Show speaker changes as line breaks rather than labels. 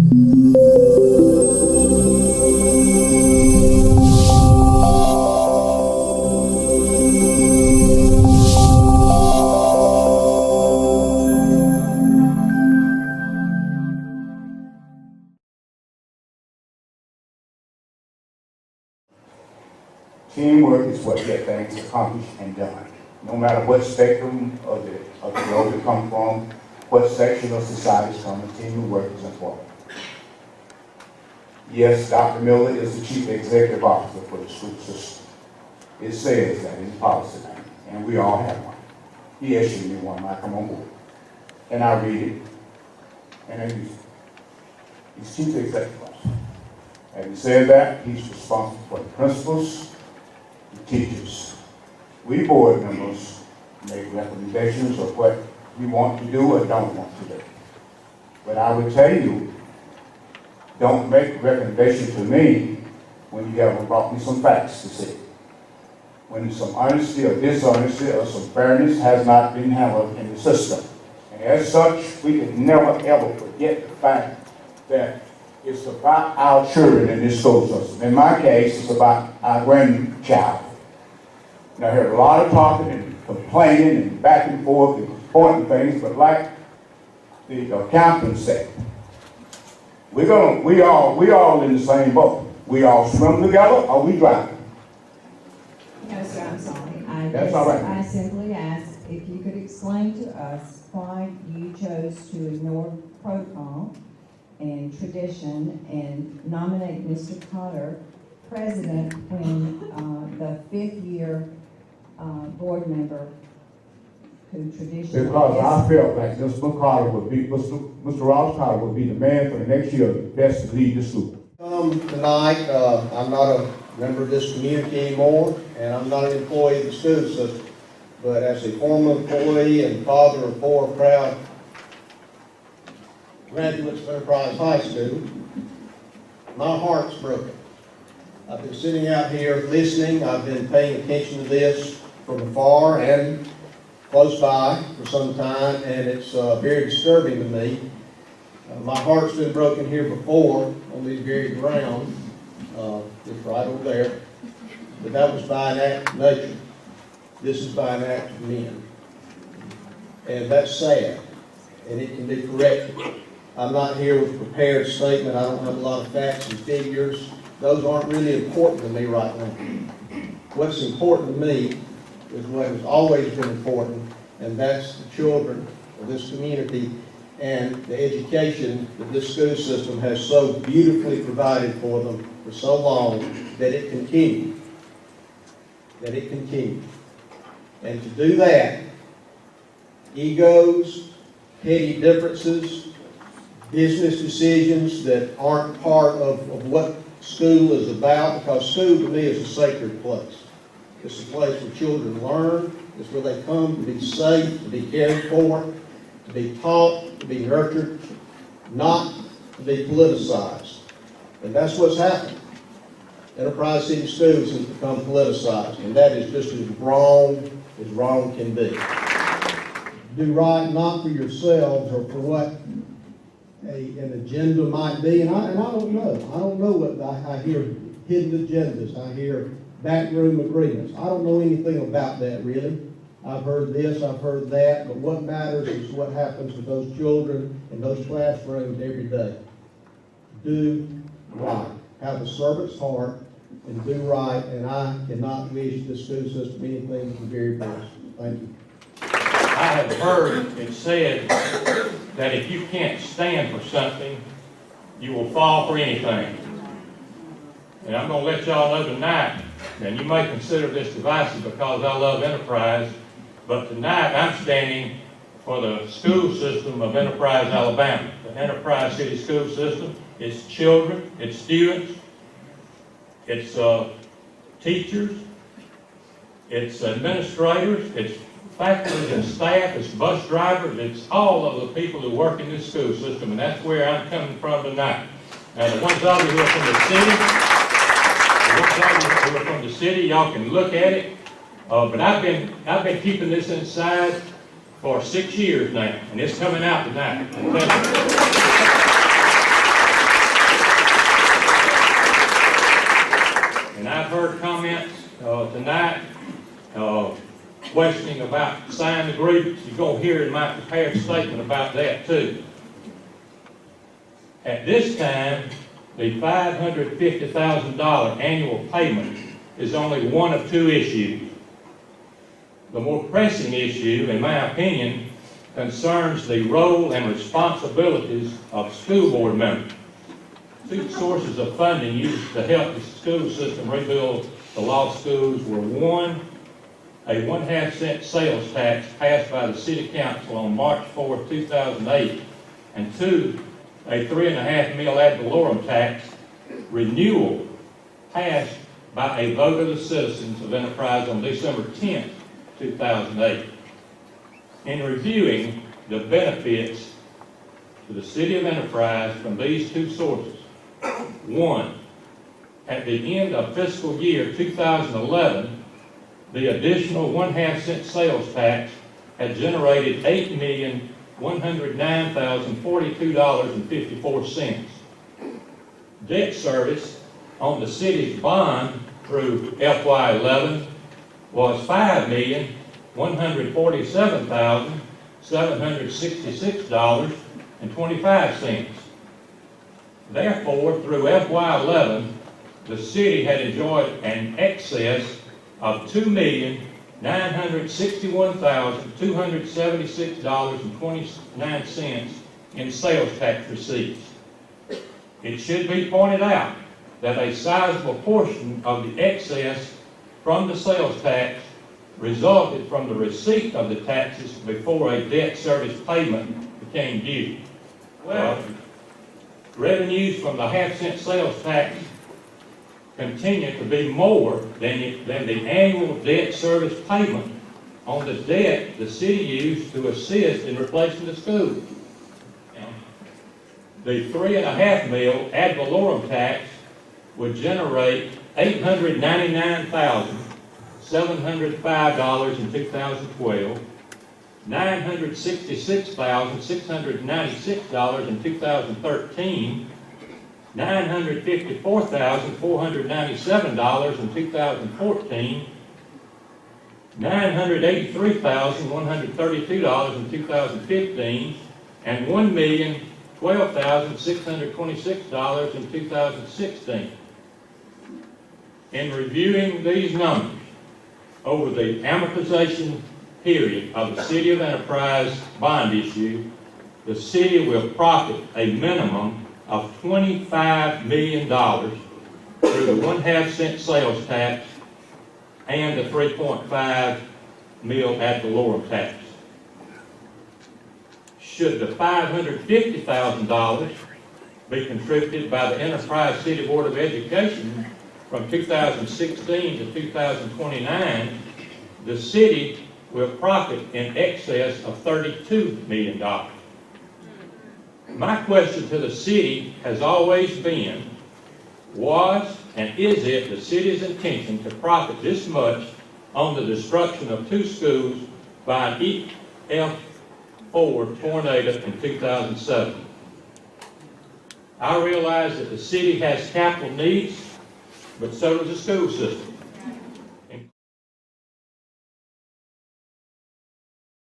Teamwork is what gets things accomplished and done. No matter what spectrum of the globe you come from, what section of society is from, teamwork is important. Yes, Dr. Miller is the Chief Executive Officer for the school system. It says that in the policy manual, and we all have one. He issued me one when I come on board. And I read it, and I use it. He's Chief Executive Officer. Having said that, he's responsible for the principals, the teachers. We board members make recommendations of what we want to do or don't want to do. But I would tell you, don't make recommendations to me when you haven't brought me some facts to see. When some honesty or dishonesty or some fairness has not been handled in the system. And as such, we can never ever forget the fact that it's about our children in this school system. In my case, it's about our grandchild. And I heard a lot of talking and complaining and back and forth and pointing things, but like the captain said, we all in the same boat. We all swim together or we drown.
No, sir, I'm sorry.
That's all right.
I simply asked if you could explain to us why you chose to ignore protocol and tradition and nominate Mr. Cotter president when the fifth-year board member who traditionally...
Because I felt like Mr. Cotter would be, Mr. Ross Cotter would be the man for the next year best to lead the school.
Tonight, I'm not a member of this community anymore, and I'm not an employee of the school system. But as a former employee and father of 4 proud graduates of Enterprise High School, my heart's broken. I've been sitting out here listening. I've been paying attention to this from afar and close by for some time, and it's very disturbing to me. My heart's been broken here before on these very grounds, just right over there, but that was by an act of nature. This is by an act of men. And that's sad, and it can be corrected. I'm not here with a prepared statement. I don't have a lot of facts and figures. Those aren't really important to me right now. What's important to me is what has always been important, and that's the children of this community and the education that this school system has so beautifully provided for them for so long that it continues. That it continues. And to do that, egos, petty differences, business decisions that aren't part of what school is about, because school to me is a sacred place. It's a place where children learn. It's where they come to be safe, to be cared for, to be taught, to be nurtured, not to be politicized. And that's what's happened. Enterprise City Schools has become politicized, and that is just as wrong can be. Do right not for yourselves or for what an agenda might be, and I don't know. I don't know what I hear hidden agendas. I hear backroom agreements. I don't know anything about that really. I've heard this, I've heard that, but what matters is what happens with those children in those classrooms every day. Do right. Have a servant's heart and do right, and I cannot wish the school system anything but the very best. Thank you.
I have heard it said that if you can't stand for something, you will fall for anything. And I'm going to let y'all know tonight, and you may consider this divisive because I love Enterprise, but tonight I'm standing for the school system of Enterprise, Alabama. The Enterprise City School System, its children, its students, its teachers, its administrators, its faculty and staff, its bus drivers, it's all of the people who work in this school system, and that's where I'm coming from tonight. Now, the ones of you who are from the city, y'all can look at it. But I've been keeping this inside for 6 years now, and it's coming out tonight. questioning about signed agreements, you're gonna hear in my prepared statement about that too. At this time, the $550,000 annual payment is only one of two issues. The more pressing issue, in my opinion, concerns the role and responsibilities of school board members. Two sources of funding used to help the school system rebuild the lost schools were one, a 1/2 cent sales tax passed by the city council on March 4, 2008, and two, a 3.5 mil ad valorem tax renewal passed by a vote of the citizens of Enterprise on December 10, 2008. In reviewing the benefits to the city of Enterprise from these two sources, one, at the end of fiscal year 2011, the additional 1/2 cent sales tax had generated $8,109,042.54. Debt service on the city's bond through FY11 was $5,147,766.25. Therefore, through FY11, the city had enjoyed an excess of $2,961,276.29 in sales tax receipts. It should be pointed out that a sizable portion of the excess from the sales tax resulted from the receipt of the taxes before a debt service payment became due. Well, revenues from the 1/2 cent sales tax continue to be more than the annual debt service payment on the debt the city used to assist in replacing the school. The 3.5 mil ad valorem tax would generate $899,705 in 2012, $966,696 in 2013, $954,497 in 2014, $983,132 in 2015, and $1,012,626 in 2016. In reviewing these numbers over the amortization period of the City of Enterprise bond issue, the city will profit a minimum of $25 million through the 1/2 cent sales tax and the 3.5 mil ad valorem tax. Should the $550,000 be contributed by the Enterprise City Board of Education from 2016 to 2029, the city will profit in excess of $32 million. My question to the city has always been, was and is it the city's intention to profit this much on the destruction of two schools by an EF4 tornado in 2007? I realize that the city has capital needs, but so does the school system.